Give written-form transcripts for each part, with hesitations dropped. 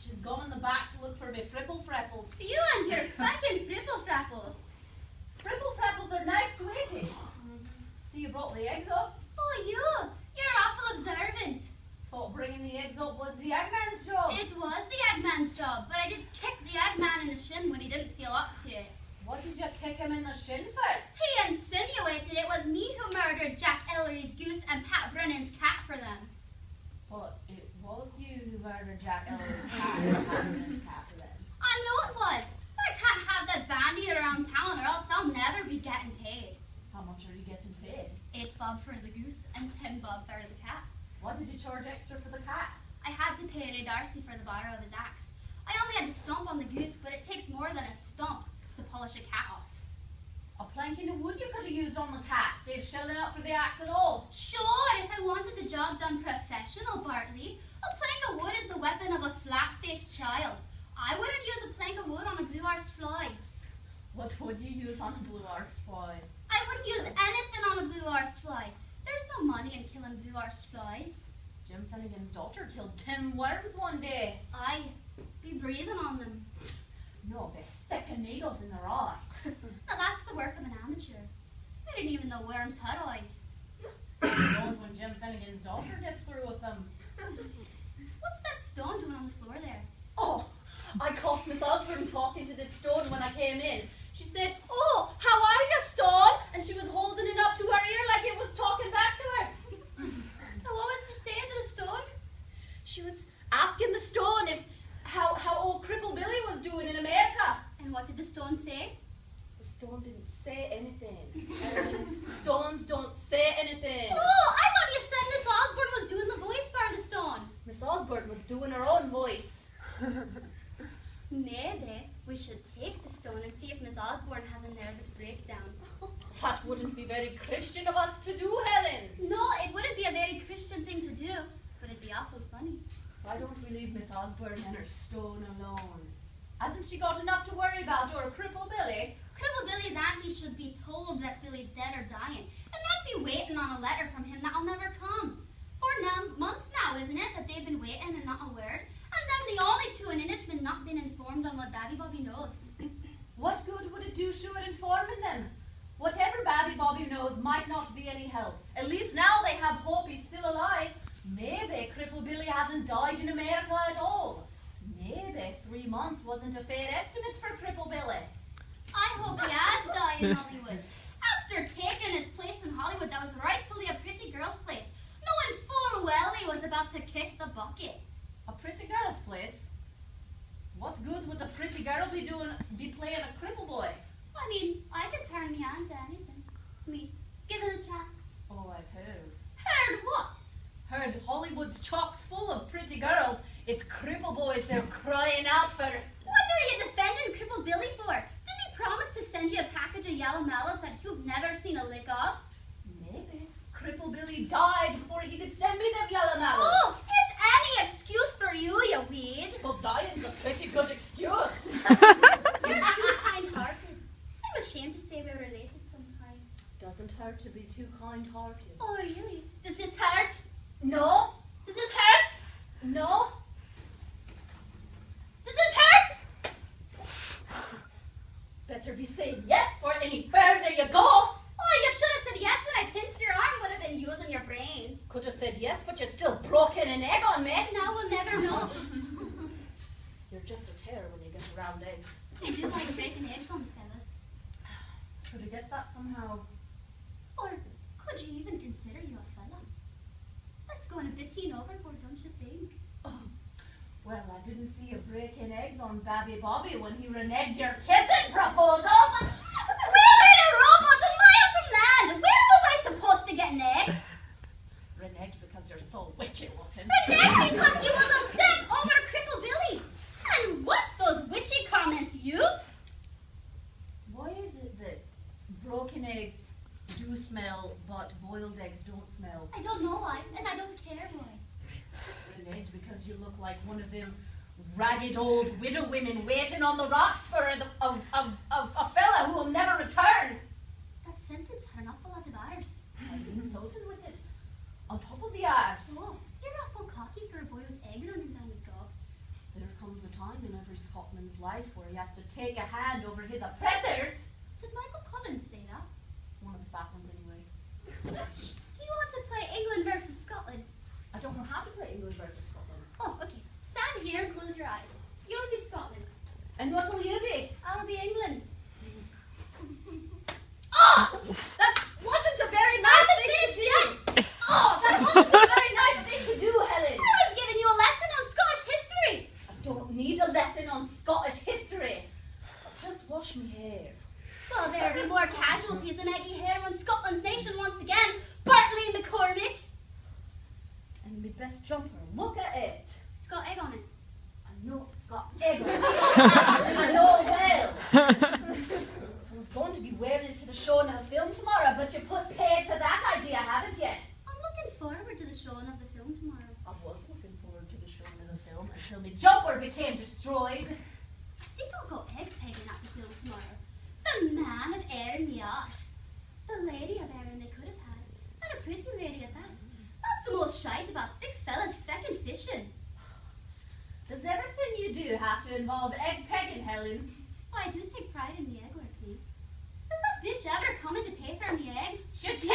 She's gone in the back to look for me fripple frapples. You and your fucking fripple frapples. Fripple frapples are nice sweeties. See, you brought the eggs up. Oh, you're awful observant. Thought bringing the eggs up was the eggman's job. It was the eggman's job, but I did kick the eggman in the shin when he didn't feel up to it. What did you kick him in the shin for? He insinuated it was me who murdered Jack Ellery's goose and Pat Brennan's cat for them. But it was you who murdered Jack Ellery's cat and Pat Brennan's cat for them. I know it was. But I can't have that bandied around town or else I'll never be getting paid. How much are you getting paid? 8 bob for the goose and 10 bob for the cat. What did you charge extra for the cat? I had to pay Ray Darcy for the borrow of his axe. I only had to stomp on the goose, but it takes more than a stomp to polish a cat off. A planking of wood you could have used on the cat, save shelling out for the axe at all. Sure, if I wanted the job done professional, Bartley. A plank of wood is the weapon of a flat-faced child. I wouldn't use a plank of wood on a blue-arse fly. What would you use on a blue-arse fly? I wouldn't use anything on a blue-arse fly. There's no money in killing blue-arse flies. Jim Finnegan's daughter killed 10 worms one day. Aye, be breathing on them. No, they're sticking needles in their eyes. Now that's the work of an amateur. I didn't even know worms had eyes. Don't when Jim Finnegan's daughter gets through with them. What's that stone doing on the floor there? Oh, I caught Miss Osborne talking to this stone when I came in. She said, "Oh, how are you, stone?" And she was holding it up to her ear like it was talking back to her. Now what was she saying to the stone? She was asking the stone if how old Cripple Billy was doing in America. And what did the stone say? The stone didn't say anything. Stones don't say anything. Oh, I thought you said Miss Osborne was doing the voice for the stone. Miss Osborne was doing her own voice. Maybe we should take the stone and see if Miss Osborne has a nervous breakdown. That wouldn't be very Christian of us to do, Helen. No, it wouldn't be a very Christian thing to do, but it'd be awful funny. Why don't we leave Miss Osborne and her stone alone? Hasn't she got enough to worry about, or Cripple Billy? Cripple Billy's auntie should be told that Billy's dead or dying, and not be waiting on a letter from him that'll never come. 4 months now, isn't it, that they've been waiting and not a word? And them the only two in Inashmaan not been informed on what Babby Bobby knows. What good would it do short informing them? Whatever Babby Bobby knows might not be any help. At least now they have hope he's still alive. Maybe Cripple Billy hasn't died in America at all. Maybe 3 months wasn't a fair estimate for Cripple Billy. I hope he has died in Hollywood. After taking his place in Hollywood that was rightfully a pretty girl's place, knowing full well he was about to kick the bucket. A pretty girl's place? What good would a pretty girl be playing a cripple boy? I mean, I could turn me on to anything. Me, given a chance. Oh, I've heard. Heard what? Heard Hollywood's chock full of pretty girls. It's cripple boys they're crying out for. What are you defending Cripple Billy for? Didn't he promise to send you a package of yellow mellows that you've never seen a lick of? Maybe. Cripple Billy died before he could send me them yellow mellows. Oh, it's any excuse for you, you weed. Well, dying's a pretty good excuse. You're too kind-hearted. I'm ashamed to say we're related sometimes. Doesn't hurt to be too kind-hearted. Oh, really? Does this hurt? No. Does this hurt? No. Does this hurt? Better be saying yes for any further you go. Oh, you should have said yes when I pinched your arm. Would have been using your brain. Could have said yes, but you still broken an egg on me. Now we'll never know. You're just a terror when you get around eggs. I do like breaking eggs on fellas. Could have guessed that somehow. Or could you even consider you a fella? That's going a bit overboard, don't you think? Oh, well, I didn't see you breaking eggs on Babby Bobby when he reneged your kissing proposal. We were in a rowboat a mile from land. Where was I supposed to get an egg? Reneged because you're so witchy-looking. Reneged because he was upset over Cripple Billy. And what's those witchy comments, you? Why is it that broken eggs do smell, but boiled eggs don't smell? I don't know why, and I don't care why. Reneged because you look like one of them ragged old widow women waiting on the rocks for a fella who will never return. That sentence had an awful lot of R's. I was insulted with it. On top of the R's. Oh, you're awful cocky for a boy with egg running down his gob. There comes woman's life where he has to take a hand over his oppressors. Did Michael Collins say that? One of the fat ones anyway. Do you want to play England versus Scotland? I don't know how to play England versus Scotland. Oh, okay. Stand here and close your eyes. You'll be Scotland. And what'll you be? I'll be England. Oh! That wasn't a very nice thing to do! Oh, that wasn't a very nice thing to do, Helen! I was giving you a lesson on Scottish history! I don't need a lesson on Scottish history. I'll just wash my hair. Well, there'll be more casualties than eggy hair on Scotland's nation once again. Bartley and McCormick. And my best jumper, look at it. It's got egg on it. I know it's got egg on it. I know well. I was going to be wearing it to the showing of the film tomorrow, but you put pay to that idea, haven't you? I'm looking forward to the showing of the film tomorrow. I was looking forward to the showing of the film until my jumper became destroyed. I think I'll go egg pegging at the film tomorrow. The man of Erin the arse. The lady of Erin they could have had. And a pretty lady at that. Not some old shite about thick fellas feckin' fishing. Does everything you do have to involve egg pegging, Helen? Oh, I do take pride in the egg work, me. Has that bitch ever coming to pay for me eggs? No!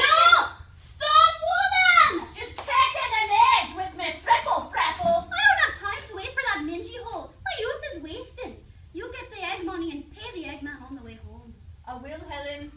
Stop, woman! She's taking an edge with me, Cripple. I don't have time to wait for that mingy hole. My youth is wasted. You get the egg money and pay the egg man on the way home. I will, Helen.